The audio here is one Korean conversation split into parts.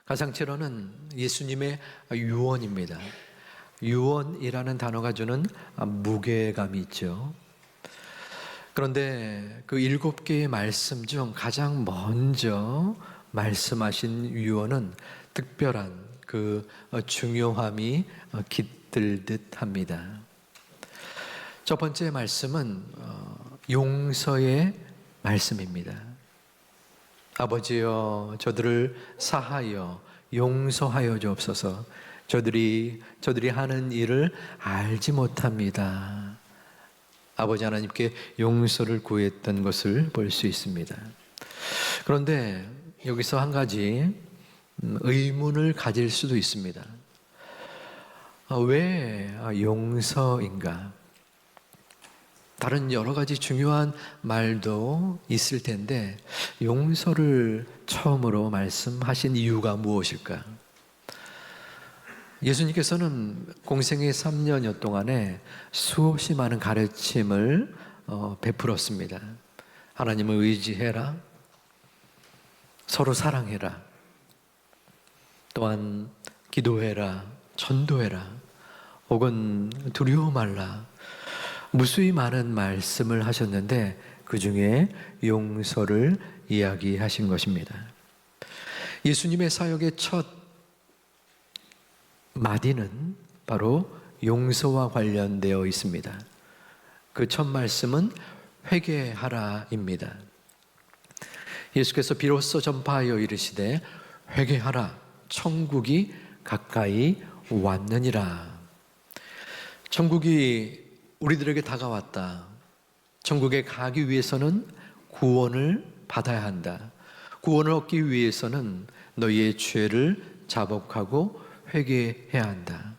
가상치료는 예수님의 유언입니다. 유언이라는 단어가 주는 무게감이 있죠. 그런데 그 7개의 말씀 중 가장 먼저 말씀하신 유언은 특별한 그 중요함이 깃들듯 합니다. 첫 번째 말씀은 용서의 말씀입니다. 아버지여, 저들을 사하여 용서하여 주옵소서. 저들이 하는 일을 알지 못합니다. 아버지 하나님께 용서를 구했던 것을 볼 수 있습니다. 그런데 여기서 한 가지 의문을 가질 수도 있습니다. 왜 용서인가? 다른 여러 가지 중요한 말도 있을 텐데 용서를 처음으로 말씀하신 이유가 무엇일까? 예수님께서는 공생의 3년여 동안에 수없이 많은 가르침을 베풀었습니다. 하나님을 의지해라, 서로 사랑해라, 또한 기도해라, 전도해라, 혹은 두려워 말라, 무수히 많은 말씀을 하셨는데 그 중에 용서를 이야기하신 것입니다. 예수님의 사역의 첫 마디는 바로 용서와 관련되어 있습니다. 그 첫 말씀은 회개하라입니다. 예수께서 비로소 전파하여 이르시되 회개하라, 천국이 가까이 왔느니라. 천국이 우리들에게 다가왔다. 천국에 가기 위해서는 구원을 받아야 한다. 구원을 얻기 위해서는 너희의 죄를 자복하고 회개해야 한다.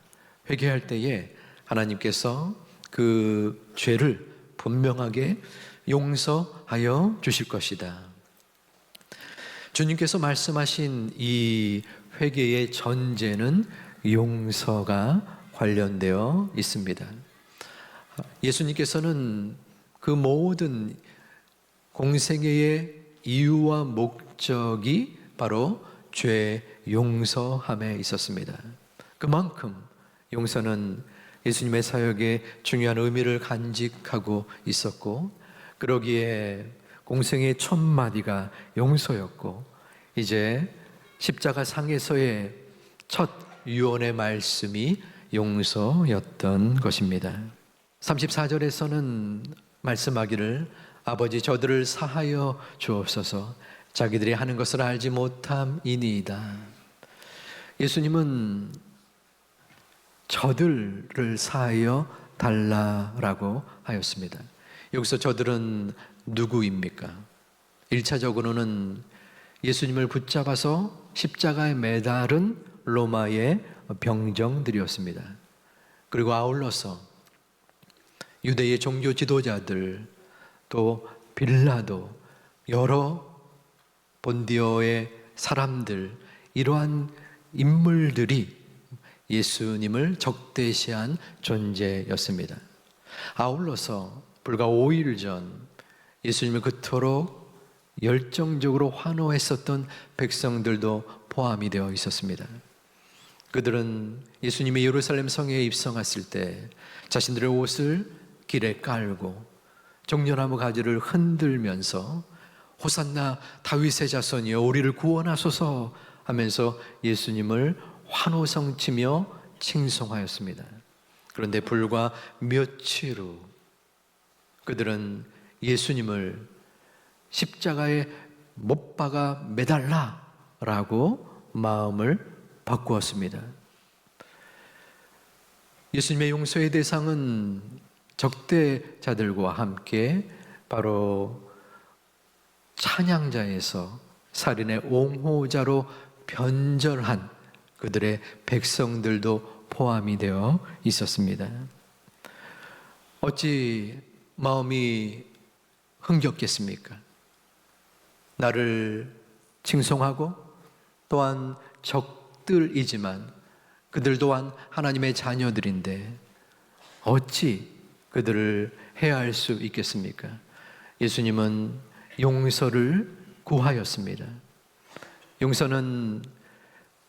회개할 때에 하나님께서 그 죄를 분명하게 용서하여 주실 것이다. 주님께서 말씀하신 이 회개의 전제는 용서가 관련되어 있습니다. 예수님께서는 그 모든 공생애의 이유와 목적이 바로 죄 용서함에 있었습니다. 그만큼 용서는 예수님의 사역에 중요한 의미를 간직하고 있었고, 그러기에 공생의 첫 마디가 용서였고, 이제 십자가 상에서의 첫 유언의 말씀이 용서였던 것입니다. 34절에서는 말씀하기를 아버지 저들을 사하여 주옵소서. 자기들이 하는 것을 알지 못함이니이다. 예수님은 저들을 사하여 달라라고 하였습니다. 여기서 저들은 누구입니까? 1차적으로는 예수님을 붙잡아서 십자가에 매달은 로마의 병정들이었습니다. 그리고 아울러서 유대의 종교 지도자들, 또 빌라도, 여러 본디어의 사람들, 이러한 인물들이 예수님을 적대시한 존재였습니다. 아울러서 불과 5일 전 예수님을 그토록 열정적으로 환호했었던 백성들도 포함이 되어 있었습니다. 그들은 예수님이 예루살렘 성에 입성했을 때 자신들의 옷을 길에 깔고 종려나무 가지를 흔들면서 호산나 다윗의 자손이여 우리를 구원하소서 하면서 예수님을 환호성치며 칭송하였습니다. 그런데 불과 며칠 후 그들은 예수님을 십자가에 못 박아 매달라라고 마음을 바꾸었습니다. 예수님의 용서의 대상은 적대자들과 함께 바로 찬양자에서 살인의 옹호자로 변절한 그들의 백성들도 포함이 되어 있었습니다. 어찌 마음이 흥겹겠습니까? 나를 칭송하고 또한 적들이지만 그들 또한 하나님의 자녀들인데 어찌 그들을 해할 수 있겠습니까? 예수님은 용서를 구하였습니다. 용서는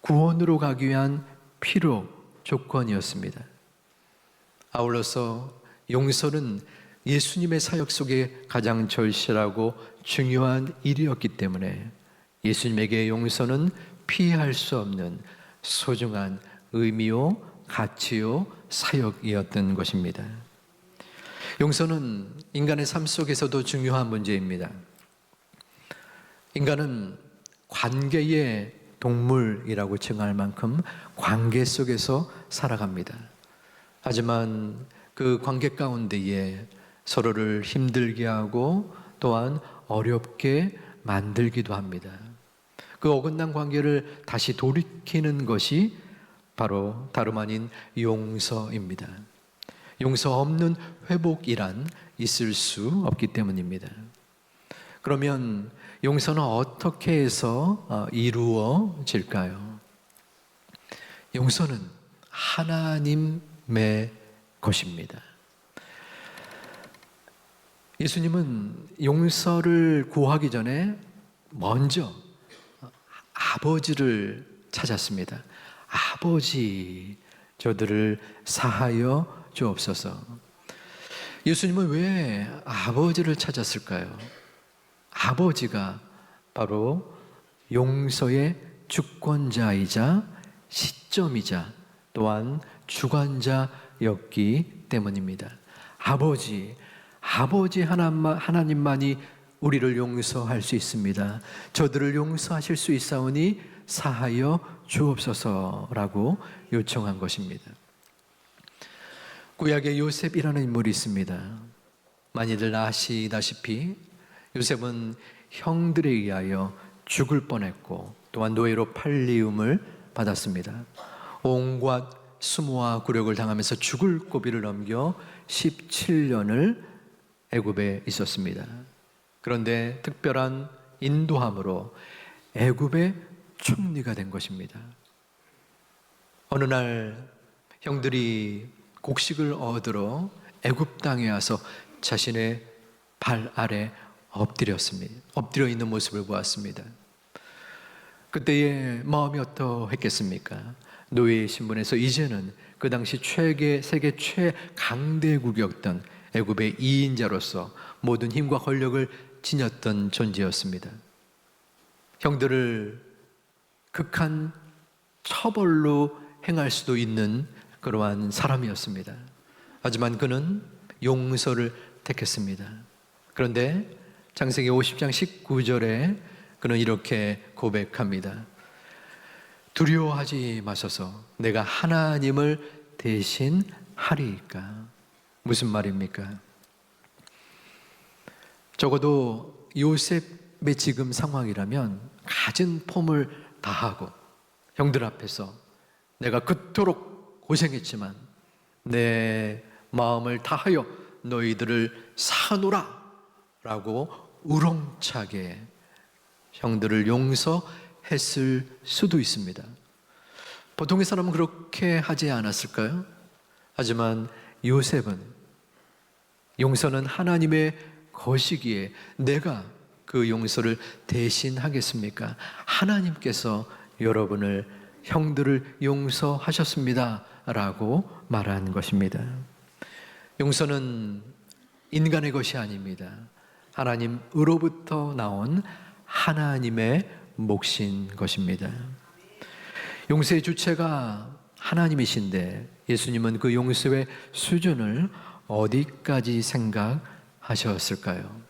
구원으로 가기 위한 필요 조건이었습니다. 아울러서 용서는 예수님의 사역 속에 가장 절실하고 중요한 일이었기 때문에 예수님에게 용서는 피할 수 없는 소중한 의미요, 가치요, 사역이었던 것입니다. 용서는 인간의 삶 속에서도 중요한 문제입니다. 인간은 관계의 동물이라고 칭할 만큼 관계 속에서 살아갑니다. 하지만 그 관계 가운데에 서로를 힘들게 하고 또한 어렵게 만들기도 합니다. 그 어긋난 관계를 다시 돌이키는 것이 바로 다름 아닌 용서입니다. 용서 없는 회복이란 있을 수 없기 때문입니다. 그러면 용서는 어떻게 해서 이루어질까요? 용서는 하나님의 것입니다. 예수님은 용서를 구하기 전에 먼저 아버지를 찾았습니다. 아버지, 저들을 사하여 주옵소서. 예수님은 왜 아버지를 찾았을까요? 아버지가 바로 용서의 주권자이자 시점이자 또한 주관자였기 때문입니다. 아버지 하나님만이 우리를 용서할 수 있습니다. 저들을 용서하실 수 있사오니 사하여 주옵소서라고 요청한 것입니다. 구약에 요셉이라는 인물이 있습니다. 많이들 아시다시피 요셉은 형들에 의하여 죽을 뻔했고 또한 노예로 팔리움을 받았습니다. 온갖 수모와 굴욕을 당하면서 죽을 고비를 넘겨 17년을 애굽에 있었습니다. 그런데 특별한 인도함으로 애굽의 총리가 된 것입니다. 어느 날 형들이 곡식을 얻으러 애굽 땅에 와서 자신의 발 아래 엎드려 있는 모습을 보았습니다. 그때의 마음이 어떠했겠습니까? 노예의 신분에서 이제는 그 당시 세계 최강대국이었던 애굽의 2인자로서 모든 힘과 권력을 지녔던 존재였습니다. 형들을 극한 처벌로 행할 수도 있는 그러한 사람이었습니다. 하지만 그는 용서를 택했습니다. 그런데 창세기 50장 19절에 그는 이렇게 고백합니다. 두려워하지 마소서. 내가 하나님을 대신하리이까. 무슨 말입니까? 적어도 요셉의 지금 상황이라면 갖은 폼을 다하고 형들 앞에서 내가 그토록 고생했지만 내 마음을 다하여 너희들을 사노라 라고 우렁차게 형들을 용서했을 수도 있습니다. 보통의 사람은 그렇게 하지 않았을까요? 하지만 요셉은 용서는 하나님의 것이기에 내가 그 용서를 대신하겠습니까? 하나님께서 여러분을 형들을 용서하셨습니다 라고 말한 것입니다. 용서는 인간의 것이 아닙니다. 하나님으로부터 나온 하나님의 몫인 것입니다. 용서의 주체가 하나님이신데 예수님은 그 용서의 수준을 어디까지 생각하셨을까요?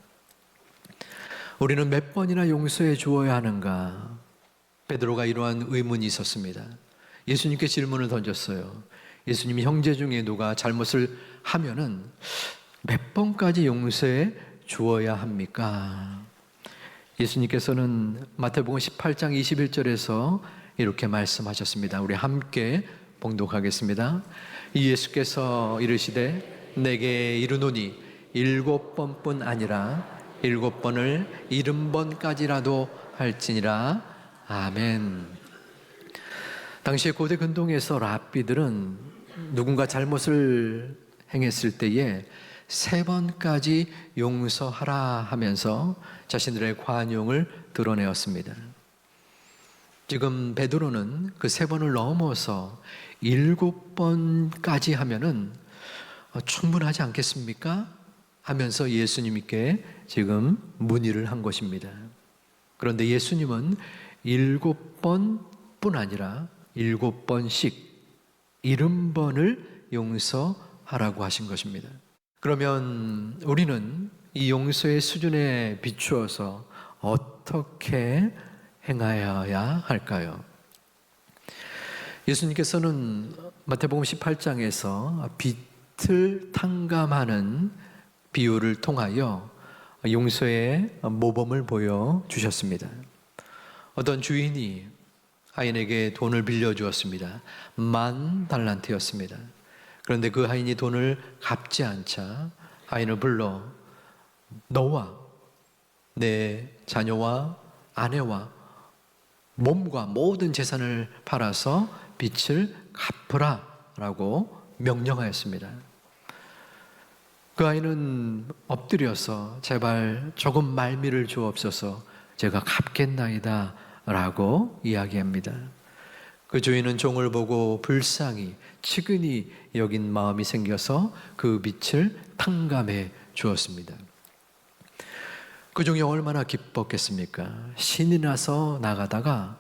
우리는 몇 번이나 용서해 주어야 하는가? 베드로가 이러한 의문이 있었습니다. 예수님께 질문을 던졌어요. 예수님이 형제 중에 누가 잘못을 하면은 몇 번까지 용서해 주어야 합니까? 예수님께서는 마태복음 18장 21절에서 이렇게 말씀하셨습니다. 우리 함께 봉독하겠습니다. 예수께서 이르시되 내게 이르노니 7번뿐 아니라 7번을 70번까지라도 할지니라. 아멘. 당시에 고대 근동에서 랍비들은 누군가 잘못을 행했을 때에 3번까지 용서하라 하면서 자신들의 관용을 드러내었습니다. 지금 베드로는 그 3번을 넘어서 7번까지 하면은 충분하지 않겠습니까? 하면서 예수님께 지금 문의를 한 것입니다. 그런데 예수님은 7번뿐 아니라 7번씩 70번을 용서하라고 하신 것입니다. 그러면 우리는 이 용서의 수준에 비추어서 어떻게 행하여야 할까요? 예수님께서는 마태복음 18장에서 빚을 탕감하는 비유를 통하여 용서의 모범을 보여주셨습니다. 어떤 주인이 하인에게 돈을 빌려주었습니다. 10,000달란트였습니다. 그런데 그 하인이 돈을 갚지 않자 하인을 불러 너와 내 자녀와 아내와 몸과 모든 재산을 팔아서 빚을 갚으라 라고 명령하였습니다. 그 아이는 엎드려서 제발 조금 말미를 주옵소서 제가 갚겠나이다 라고 이야기합니다. 그 주인은 종을 보고 불쌍히 측은히 여긴 마음이 생겨서 그 빚을 탕감해 주었습니다. 그 종이 얼마나 기뻤겠습니까? 신이 나서 나가다가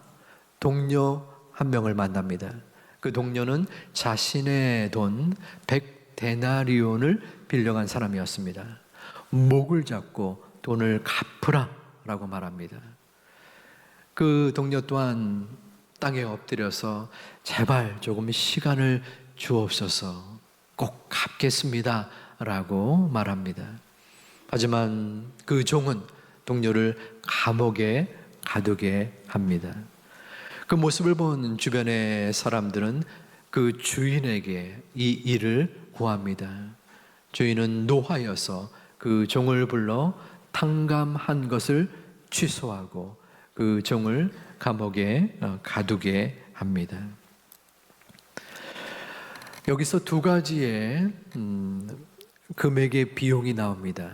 동료 한 명을 만납니다. 그 동료는 자신의 돈 100데나리온을 빌려간 사람이었습니다. 목을 잡고 돈을 갚으라 라고 말합니다. 그 동료 또한 땅에 엎드려서 제발 조금 시간을 주옵소서 꼭 갚겠습니다 라고 말합니다. 하지만 그 종은 동료를 감옥에 가두게 합니다. 그 모습을 본 주변의 사람들은 그 주인에게 이 일을 구합니다. 주인은 노하여서 그 종을 불러 탕감한 것을 취소하고 그 종을 감옥에 가두게 합니다. 여기서 두 가지의 금액의 비용이 나옵니다.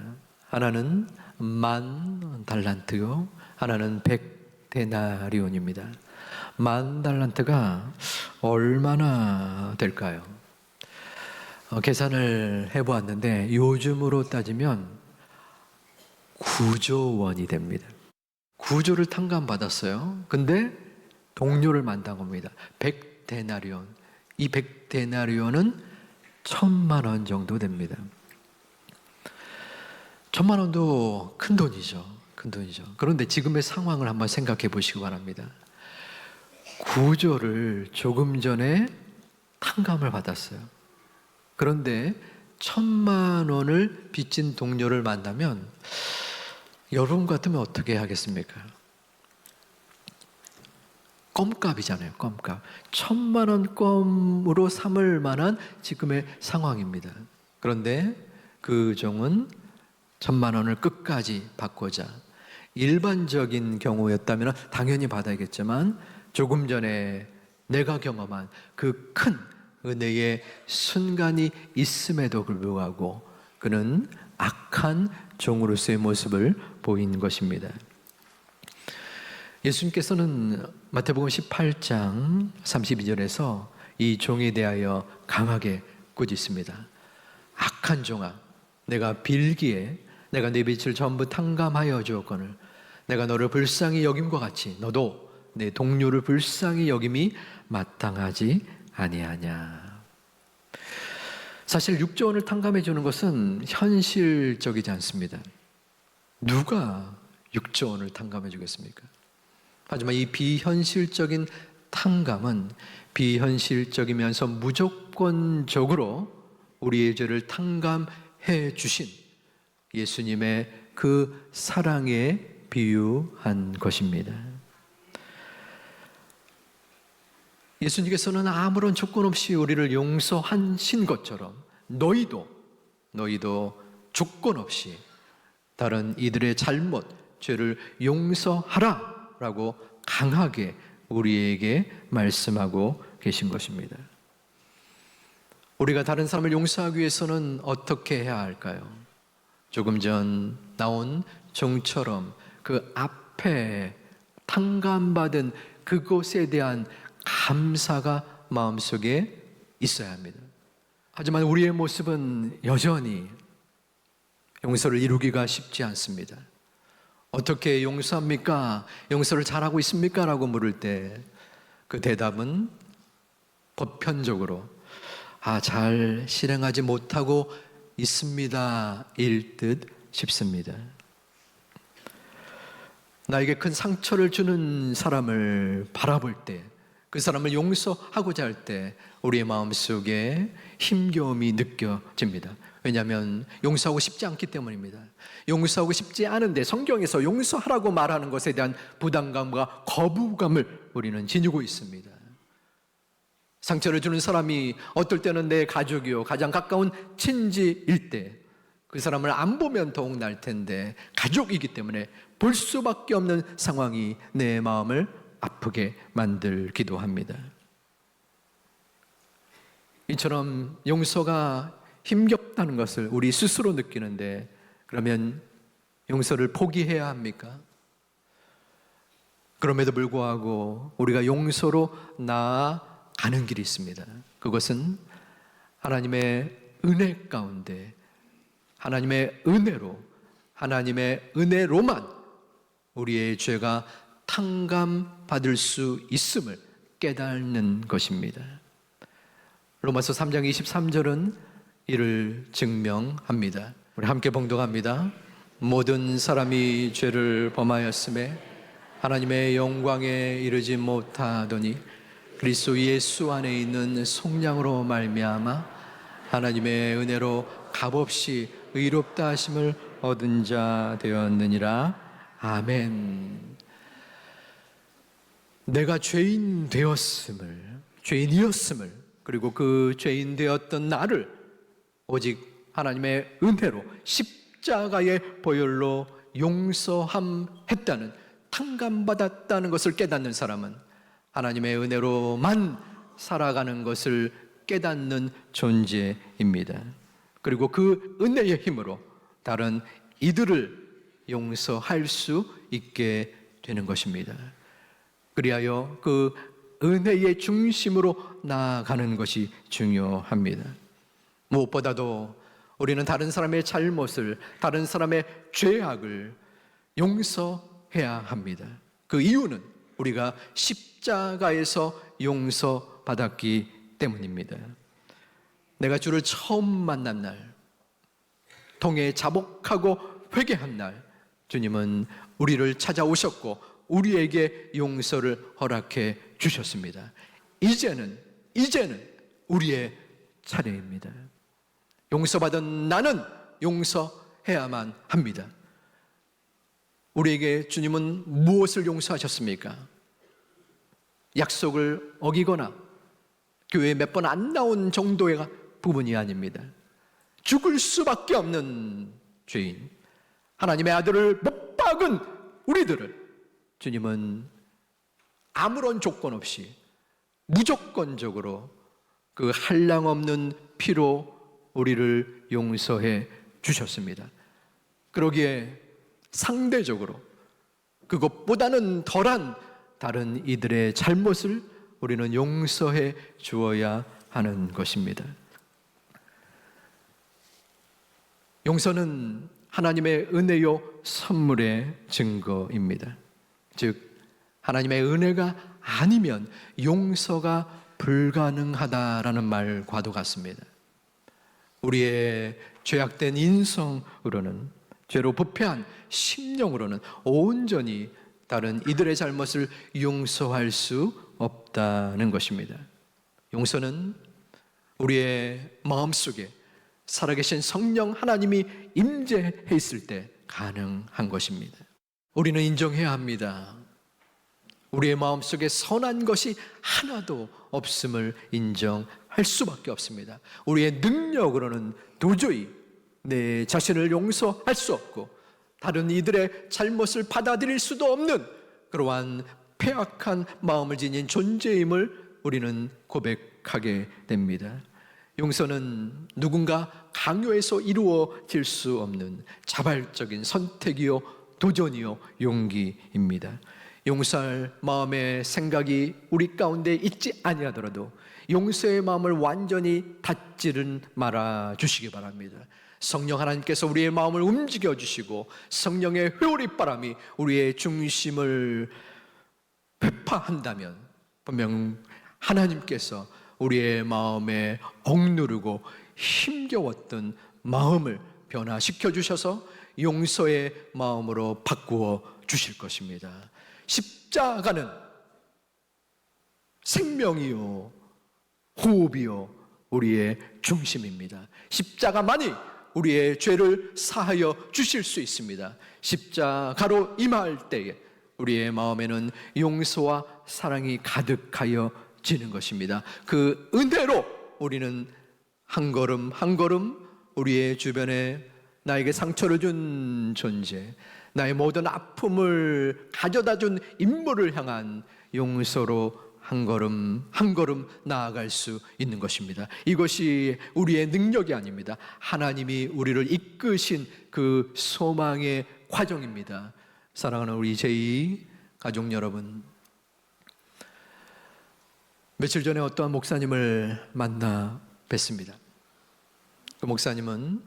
하나는 10,000달란트요, 하나는 100데나리온입니다. 10,000달란트가 얼마나 될까요? 계산을 해보았는데 요즘으로 따지면 9조 원이 됩니다. 9조를 탕감받았어요. 근데 동료를 만난 겁니다. 100데나리온. 이 100데나리온은 1,000만 원 정도 됩니다. 1,000만 원도 큰 돈이죠. 큰 돈이죠. 그런데 지금의 상황을 한번 생각해 보시기 바랍니다. 9조를 조금 전에 탕감을 받았어요. 그런데 1,000만 원을 빚진 동료를 만나면 여러분 같으면 어떻게 하겠습니까? 껌값이잖아요. 껌값. 1,000만 원 껌으로 삼을 만한 지금의 상황입니다. 그런데 그 종은 1,000만 원을 끝까지 받고자, 일반적인 경우였다면 당연히 받아야겠지만 조금 전에 내가 경험한 그 큰 은혜의 순간이 있음에도 불구하고 그는 악한 종으로서의 모습을 보인 것입니다. 예수님께서는 마태복음 18장 32절에서 이 종에 대하여 강하게 꾸짖습니다. 악한 종아, 내가 빌기에 내가 네 빚을 전부 탕감하여 주었거늘 내가 너를 불쌍히 여김과 같이 너도 내 동료를 불쌍히 여김이 마땅하지 아니하냐. 사실 6조 원을 탕감해 주는 것은 현실적이지 않습니다. 누가 6조 원을 탕감해 주겠습니까? 하지만 이 비현실적인 탕감은 비현실적이면서 무조건적으로 우리의 죄를 탕감해 주신 예수님의 그 사랑에 비유한 것입니다. 예수님께서는 아무런 조건 없이 우리를 용서하신 것처럼 너희도 조건 없이 다른 이들의 잘못, 죄를 용서하라 라고 강하게 우리에게 말씀하고 계신 것입니다. 우리가 다른 사람을 용서하기 위해서는 어떻게 해야 할까요? 조금 전 나온 종처럼 그 앞에 탕감받은 그곳에 대한 감사가 마음속에 있어야 합니다. 하지만 우리의 모습은 여전히 용서를 이루기가 쉽지 않습니다. 어떻게 용서합니까? 용서를 잘하고 있습니까? 라고 물을 때 그 대답은 보편적으로 잘 실행하지 못하고 있습니다 일 듯 싶습니다. 나에게 큰 상처를 주는 사람을 바라볼 때, 그 사람을 용서하고자 할 때 우리의 마음속에 힘겨움이 느껴집니다. 왜냐하면 용서하고 싶지 않기 때문입니다. 용서하고 싶지 않은데 성경에서 용서하라고 말하는 것에 대한 부담감과 거부감을 우리는 지니고 있습니다. 상처를 주는 사람이 어떨 때는 내 가족이요, 가장 가까운 친지일 때 그 사람을 안 보면 더욱 날 텐데 가족이기 때문에 볼 수밖에 없는 상황이 내 마음을 아프게 만들기도 합니다. 이처럼 용서가 힘겹다는 것을 우리 스스로 느끼는데, 그러면 용서를 포기해야 합니까? 그럼에도 불구하고 우리가 용서로 나아가는 길이 있습니다. 그것은 하나님의 은혜 가운데, 하나님의 은혜로, 하나님의 은혜로만 우리의 죄가 탕감받을 수 있음을 깨닫는 것입니다. 로마서 3장 23절은 이를 증명합니다. 우리 함께 봉독합니다. 모든 사람이 죄를 범하였음에 하나님의 영광에 이르지 못하더니 그리스도 예수 안에 있는 속량으로 말미암아 하나님의 은혜로 값없이 의롭다 하심을 얻은 자 되었느니라. 아멘. 내가 죄인 되었음을, 죄인이었음을, 그리고 그 죄인 되었던 나를 오직 하나님의 은혜로 십자가의 보혈로 용서함했다는, 탕감받았다는 것을 깨닫는 사람은 하나님의 은혜로만 살아가는 것을 깨닫는 존재입니다. 그리고 그 은혜의 힘으로 다른 이들을 용서할 수 있게 되는 것입니다. 그리하여 그 은혜의 중심으로 나아가는 것이 중요합니다. 무엇보다도 우리는 다른 사람의 잘못을, 다른 사람의 죄악을 용서해야 합니다. 그 이유는 우리가 십자가에서 용서받았기 때문입니다. 내가 주를 처음 만난 날, 통에 자복하고 회개한 날, 주님은 우리를 찾아오셨고 우리에게 용서를 허락해 주셨습니다. 이제는 우리의 차례입니다. 용서받은 나는 용서해야만 합니다. 우리에게 주님은 무엇을 용서하셨습니까? 약속을 어기거나 교회에 몇 번 안 나온 정도의 부분이 아닙니다. 죽을 수밖에 없는 죄인, 하나님의 아들을 못 박은 우리들을 주님은 아무런 조건 없이 무조건적으로 그 한량없는 피로 우리를 용서해 주셨습니다. 그러기에 상대적으로 그것보다는 덜한 다른 이들의 잘못을 우리는 용서해 주어야 하는 것입니다. 용서는 하나님의 은혜요 선물의 증거입니다. 즉 하나님의 은혜가 아니면 용서가 불가능하다라는 말과도 같습니다. 우리의 죄악된 인성으로는, 죄로 부패한 심령으로는 온전히 다른 이들의 잘못을 용서할 수 없다는 것입니다. 용서는 우리의 마음속에 살아계신 성령 하나님이 임재해 있을 때 가능한 것입니다. 우리는 인정해야 합니다. 우리의 마음속에 선한 것이 하나도 없음을 인정할 수밖에 없습니다. 우리의 능력으로는 도저히 내 자신을 용서할 수 없고 다른 이들의 잘못을 받아들일 수도 없는 그러한 패악한 마음을 지닌 존재임을 우리는 고백하게 됩니다. 용서는 누군가 강요해서 이루어질 수 없는 자발적인 선택이요 도전이요 용기입니다. 용서할 마음의 생각이 우리 가운데 있지 아니하더라도 용서의 마음을 완전히 닫지는 말아 주시기 바랍니다. 성령 하나님께서 우리의 마음을 움직여 주시고 성령의 회오리 바람이 우리의 중심을 회파한다면 분명 하나님께서 우리의 마음에 억누르고 힘겨웠던 마음을 변화시켜 주셔서 용서의 마음으로 바꾸어 주실 것입니다. 십자가는 생명이요 호흡이요 우리의 중심입니다. 십자가만이 우리의 죄를 사하여 주실 수 있습니다. 십자가로 임할 때에 우리의 마음에는 용서와 사랑이 가득하여 지는 것입니다. 그 은혜로 우리는 한 걸음 한 걸음 우리의 주변에 나에게 상처를 준 존재, 나의 모든 아픔을 가져다 준 인물을 향한 용서로 한 걸음 한 걸음 나아갈 수 있는 것입니다. 이것이 우리의 능력이 아닙니다. 하나님이 우리를 이끄신 그 소망의 과정입니다. 사랑하는 우리 제2 가족 여러분, 며칠 전에 어떠한 목사님을 만나 뵀습니다. 그 목사님은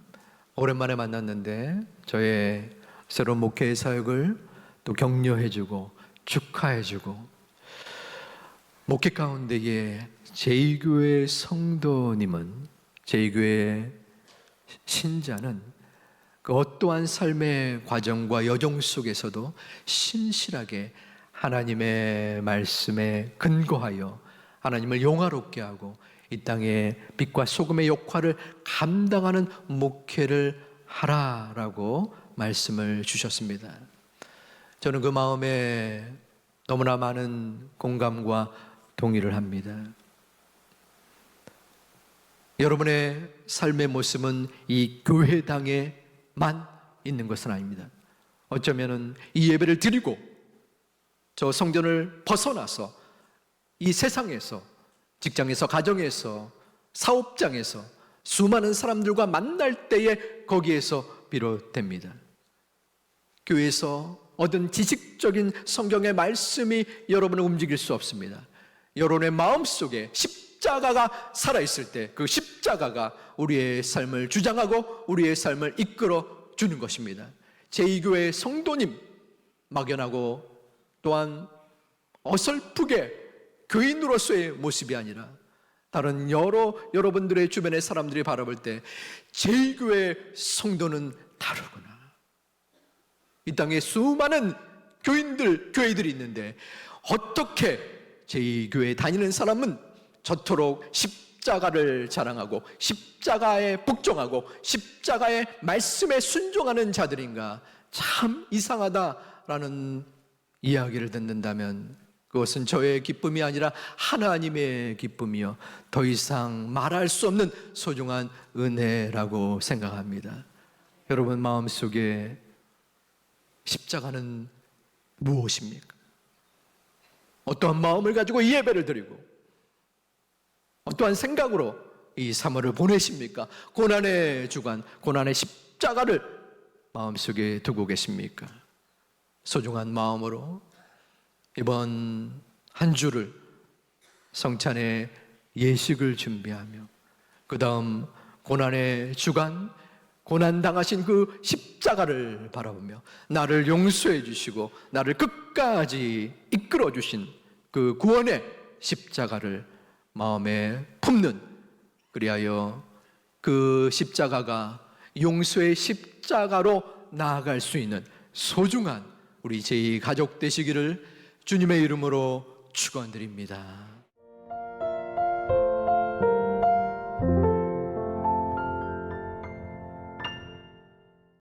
오랜만에 만났는데 저의 새로운 목회의 사역을 또 격려해주고 축하해주고, 목회 가운데에 제2교회 성도님은, 제2교회 신자는 그 어떠한 삶의 과정과 여정 속에서도 신실하게 하나님의 말씀에 근거하여 하나님을 영화롭게 하고 이 땅에 빛과 소금의 역할을 감당하는 목회를 하라라고 말씀을 주셨습니다. 저는 그 마음에 너무나 많은 공감과 동의를 합니다. 여러분의 삶의 모습은 이 교회당에만 있는 것은 아닙니다. 어쩌면은 이 예배를 드리고 저 성전을 벗어나서 이 세상에서, 직장에서, 가정에서, 사업장에서 수많은 사람들과 만날 때에 거기에서 비롯됩니다. 교회에서 얻은 지식적인 성경의 말씀이 여러분을 움직일 수 없습니다. 여러분의 마음속에 십자가가 살아있을 때 그 십자가가 우리의 삶을 주장하고 우리의 삶을 이끌어 주는 것입니다. 제2교회 성도님 막연하고 또한 어설프게 교인으로서의 모습이 아니라 다른 여러분들의 주변의 사람들이 바라볼 때 제2교회 성도는 다르구나. 이 땅에 수많은 교회들이 있는데 어떻게 제2교회 다니는 사람은 저토록 십자가를 자랑하고 십자가에 복종하고 십자가의 말씀에 순종하는 자들인가? 참 이상하다라는 이야기를 듣는다면 그것은 저의 기쁨이 아니라 하나님의 기쁨이요 더 이상 말할 수 없는 소중한 은혜라고 생각합니다. 여러분 마음속에 십자가는 무엇입니까? 어떠한 마음을 가지고 이 예배를 드리고 어떠한 생각으로 이 3월을 보내십니까? 고난의 주간, 고난의 십자가를 마음속에 두고 계십니까? 소중한 마음으로 이번 한 주를 성찬의 예식을 준비하며 그 다음 고난의 주간, 고난당하신 그 십자가를 바라보며 나를 용서해 주시고 나를 끝까지 이끌어 주신 그 구원의 십자가를 마음에 품는, 그리하여 그 십자가가 용서의 십자가로 나아갈 수 있는 소중한 우리 제2가족 되시기를 주님의 이름으로 축원드립니다.